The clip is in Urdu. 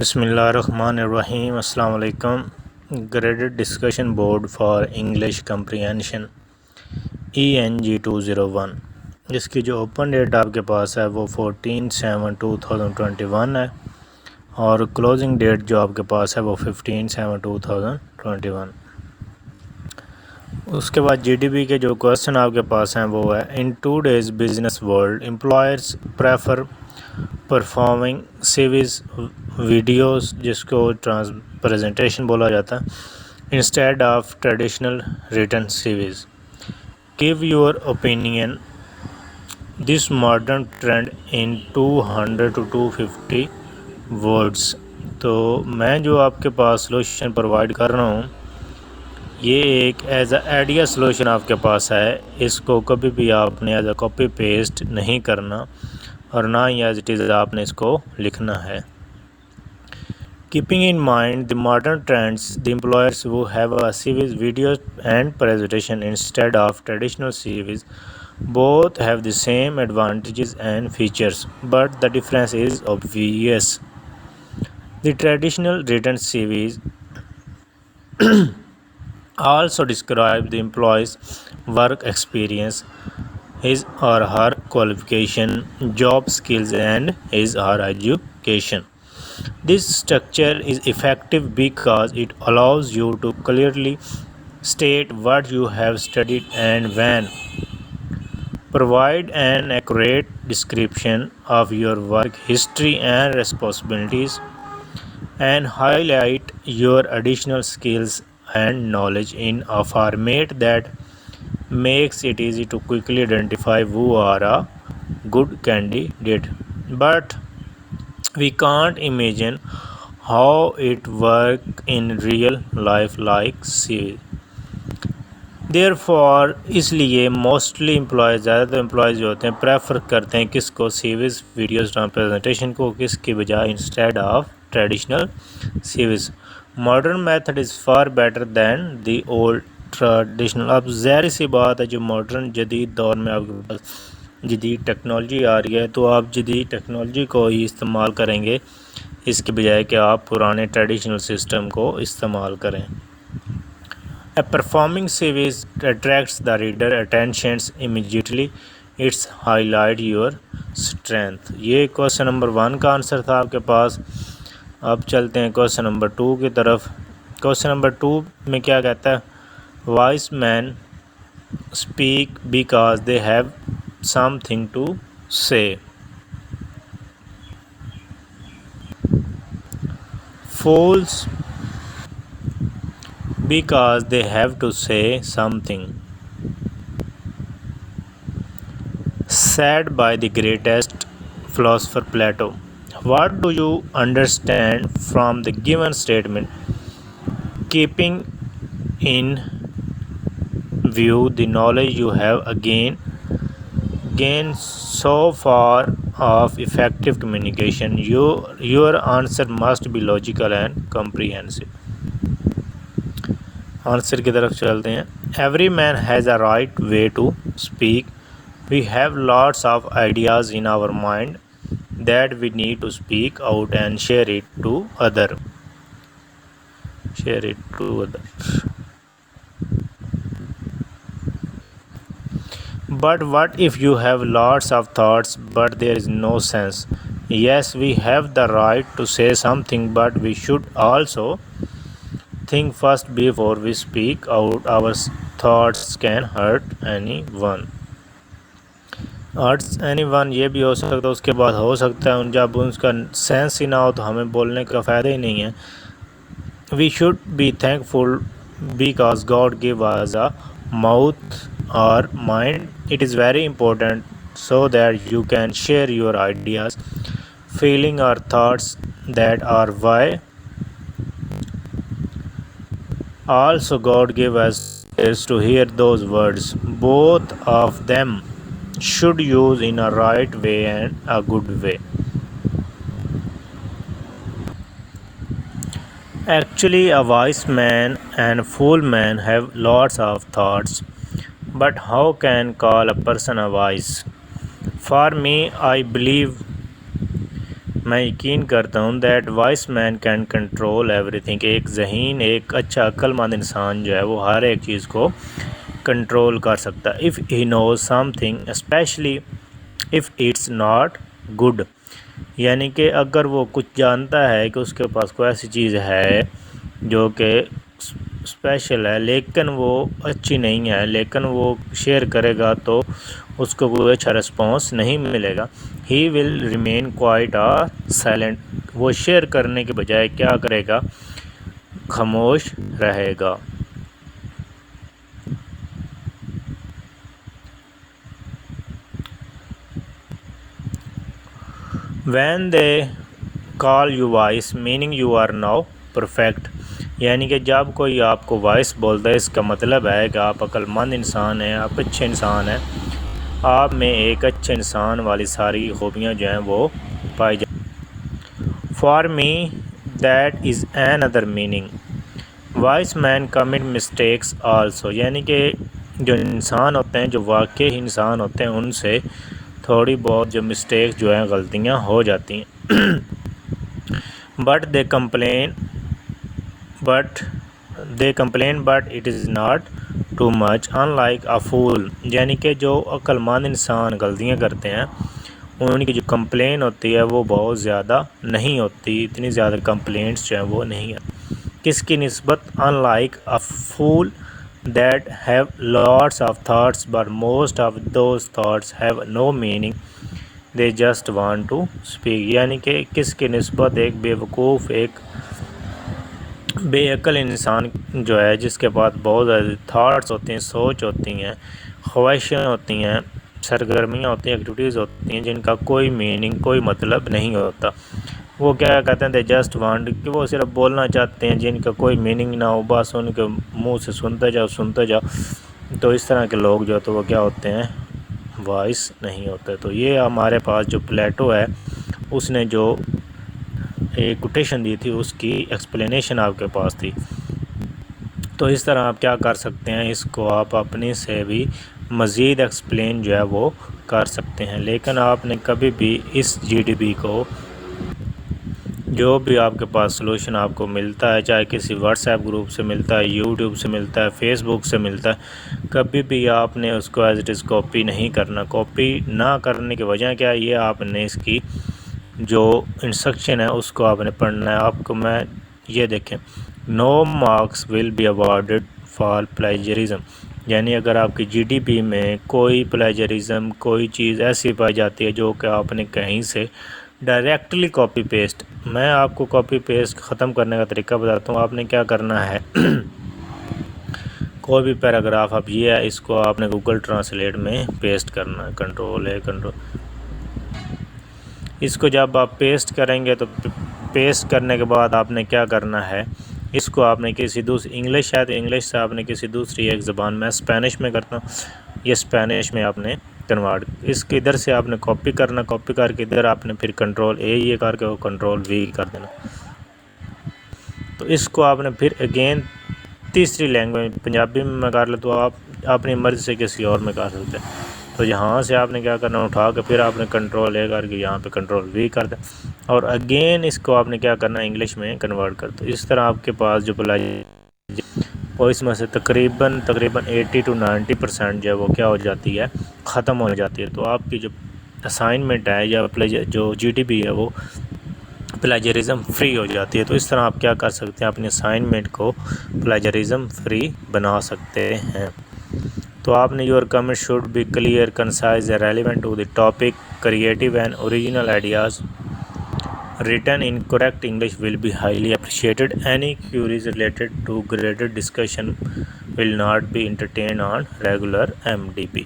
بسم اللہ الرحمن الرحیم. السلام علیکم. Graded discussion board for English comprehension ENG 201، جس کی جو اوپن ڈیٹ آپ کے پاس ہے وہ 14/7/2021 ہے، اور کلوزنگ ڈیٹ جو آپ کے پاس ہے وہ 15/7/2021. اس کے بعد GDP کے جو کوسچن آپ کے پاس ہیں وہ ہے: in today's business world employers prefer performing CVs videos, جس کو پریزنٹیشن بولا جاتا ہے، instead of traditional written CVs. Give your opinion this modern trend in 200 to 250 words. تو میں جو آپ کے پاس سلوشن پرووائڈ کر رہا ہوں یہ ایک ایز اے آئیڈیا سلوشن آپ کے پاس ہے. اس کو کبھی بھی آپ نے ایز اے کاپی پیسٹ نہیں کرنا، اور نہ ہی ایز اٹ از آپ نے اس کو لکھنا ہے. Keeping in mind the modern trends, the employers who have a CVs, videos and presentation instead of traditional CVs both have the same advantages and features, but the difference is obvious. The traditional written CVs also describe the employee's work experience, his or her qualification, job skills and his or her education. This structure is effective because it allows you to clearly state what you have studied and when, provide an accurate description of your work history and responsibilities, and highlight your additional skills and knowledge in a format that makes it easy to quickly identify who are a good candidate. But we can't imagine how it works in real life like CV. Therefore اس لیے موسٹلی امپلائز، زیادہ تر امپلائز جو ہوتے ہیں پریفر کرتے ہیں کس کو، سیویز ویڈیوز پریزنٹیشن کو، کس کی بجائے instead of traditional CVs. Modern method is far better than the old traditional. اب ظاہر سی بات ہے جو ماڈرن جدید دور میں آپ کے پاس جدید ٹیکنالوجی آ رہی ہے تو آپ جدید ٹیکنالوجی کو ہی استعمال کریں گے اس کے بجائے کہ آپ پرانے ٹریڈیشنل سسٹم کو استعمال کریں. A performing series attracts the reader attentions immediately. It's highlight your strength. یہ کوسچن نمبر 1 کا آنسر تھا آپ کے پاس. اب چلتے ہیں کوسچن نمبر 2 کی طرف. کوسچن نمبر 2 میں کیا کہتا ہے؟ wise men speak because they have something to say. Fools because they have to say something. Said by the greatest philosopher Plato. What do you understand from the given statement? Keeping in view the knowledge you have gained so far of effective communication, your answer must be logical and comprehensive. Answer کی طرف چلتے ہیں. Every man has a right way to speak. We have lots of ideas in our mind that we need to speak out and share it to others. But what if you have lots of thoughts but there is no sense? Yes, we have the right to say something, but we should also think first before we speak out. Our thoughts can hurt anyone. یہ بھی ہو سکتا ہے، اس کے بعد ہو سکتا ہے جب اس کا سینس ہی نہ ہو تو ہمیں بولنے کا فائدہ ہی نہیں ہے. We should be thankful because God gave us a mouth or mind. It is very important so that you can share your ideas, feeling or thoughts. That are why also God gave us ears to hear those words. Both of them should use in a right way and a good way. Actually, a wise man and a fool man have lots of thoughts, but how can call a person a wise? For me, I believe میں یقین کرتا ہوں that wise man can control everything, ایک ذہین، ایک اچھا عقل مند انسان جو ہے وہ ہر ایک چیز کو کنٹرول کر سکتا ہے. If he knows something especially if it's not good, یعنی کہ اگر وہ کچھ جانتا ہے کہ اس کے پاس کوئی ایسی چیز ہے جو کہ اسپیشل ہے لیکن وہ اچھی نہیں ہے، لیکن وہ شیئر کرے گا تو اس کو کوئی اچھا رسپانس نہیں ملے گا. He will remain quite silent, وہ شیئر کرنے کے بجائے کیا کرے گا؟ خاموش رہے گا. When they call you voice meaning you are now perfect, یعنی کہ جب کوئی آپ کو وائس بولتا ہے اس کا مطلب ہے کہ آپ عقل مند انسان ہیں، آپ اچھے انسان ہیں، آپ میں ایک اچھے انسان والی ساری خوبیاں جو ہیں وہ پائی جائیں. For me that is another meaning wise man commit mistakes also, یعنی کہ جو انسان ہوتے ہیں، جو واقعی انسان ہوتے ہیں، ان سے تھوڑی بہت جو مسٹیک جو ہیں، غلطیاں ہو جاتی ہیں. But they complain but it is not too much in like a fool, یعنی کہ جو عقل مند انسان غلطیاں کرتے ہیں ان کی جو کمپلین ہوتی ہے وہ بہت زیادہ نہیں ہوتی، اتنی زیادہ کمپلینٹس جو ہیں وہ نہیں ہیں. کس کی نسبت؟ In like a fool that have lots of thoughts but most of those thoughts have no meaning they just want to speak, یعنی کہ کس کی نسبت ایک بے وقوف، ایک بے عقل انسان جو ہے جس کے پاس بہت زیادہ تھاٹس ہوتے ہیں، سوچ ہوتی ہیں، خواہشیں ہوتی ہیں، سرگرمیاں ہوتی ہیں، ایکٹیویٹیز ہوتی ہیں جن کا کوئی میننگ، کوئی مطلب نہیں ہوتا. وہ کیا کہتے ہیں؟ دے جسٹ وانٹ، کہ وہ صرف بولنا چاہتے ہیں جن کا کوئی میننگ نہ ہو، بس ان کے منہ سے سنتے جاؤ. تو اس طرح کے لوگ جو تو وہ کیا ہوتے ہیں؟ وائس نہیں ہوتے. تو یہ ہمارے پاس جو پلیٹو ہے اس نے جو ایک کوٹیشن دی تھی اس کی ایکسپلینیشن آپ کے پاس تھی. تو اس طرح آپ کیا کر سکتے ہیں؟ اس کو آپ اپنے سے بھی مزید ایکسپلین جو ہے وہ کر سکتے ہیں، لیکن آپ نے کبھی بھی اس جی ڈی بی کو، جو بھی آپ کے پاس سلوشن آپ کو ملتا ہے، چاہے کسی واٹس ایپ گروپ سے ملتا ہے، یوٹیوب سے ملتا ہے، فیس بک سے ملتا ہے، کبھی بھی آپ نے اس کو ایز اٹ از کاپی نہیں کرنا. کاپی نہ کرنے کی وجہ کیا ہے؟ یہ آپ نے اس کی جو انسٹرکشن ہے اس کو آپ نے پڑھنا ہے. آپ کو میں یہ دیکھیں، no marks will be awarded for plagiarism, یعنی اگر آپ کی جی ڈی پی میں کوئی پلیجرزم، کوئی چیز ایسی پائی جاتی ہے جو کہ آپ نے کہیں سے ڈائریکٹلی کاپی پیسٹ، میں آپ کو کاپی پیسٹ ختم کرنے کا طریقہ بتاتا ہوں. آپ نے کیا کرنا ہے؟ کوئی بھی پیراگراف اب یہ ہے، اس کو آپ نے گوگل ٹرانسلیٹ میں پیسٹ کرنا ہے، کنٹرول. اس کو جب آپ پیسٹ کریں گے تو پیسٹ کرنے کے بعد آپ نے کیا کرنا ہے؟ اس کو آپ نے کسی دوسری، انگلش ہے تو انگلش سے آپ نے کسی دوسری ایک زبان، میں اسپینش میں کرتا ہوں، یہ اسپینش میں آپ نے کنورٹ، اس کے ادھر سے آپ نے کاپی کرنا، کاپی کر کے ادھر آپ نے پھر کنٹرول اے یہ کر کے وہ کنٹرول وی کر دینا. تو اس کو آپ نے پھر اگین تیسری لینگویج پنجابی میں کر لیں تو آپ اپنی مرضی سے کسی اور میں کر سکتے ہیں. تو یہاں سے آپ نے کیا کرنا، اٹھا کے پھر آپ نے کنٹرول اے کر کے یہاں پہ کنٹرول وی کر دیں، اور اگین اس کو آپ نے کیا کرنا، انگلش میں کنورٹ کر دو. اس طرح آپ کے پاس جو وہ اس میں سے تقریباً 80 to 90% جو ہے وہ کیا ہو جاتی ہے؟ ختم ہو جاتی ہے. تو آپ کی جو اسائنمنٹ ہے یا جو جی ٹی پی ہے وہ پلیجرزم فری ہو جاتی ہے. تو اس طرح آپ کیا کر سکتے ہیں؟ اپنی اسائنمنٹ کو پلیجرزم فری بنا سکتے ہیں. تو آپ نے your comment should be clear, concise and relevant to the topic, creative and original ideas written in correct English will be highly appreciated. Any queries related to graded discussion will not be entertained on regular MDP.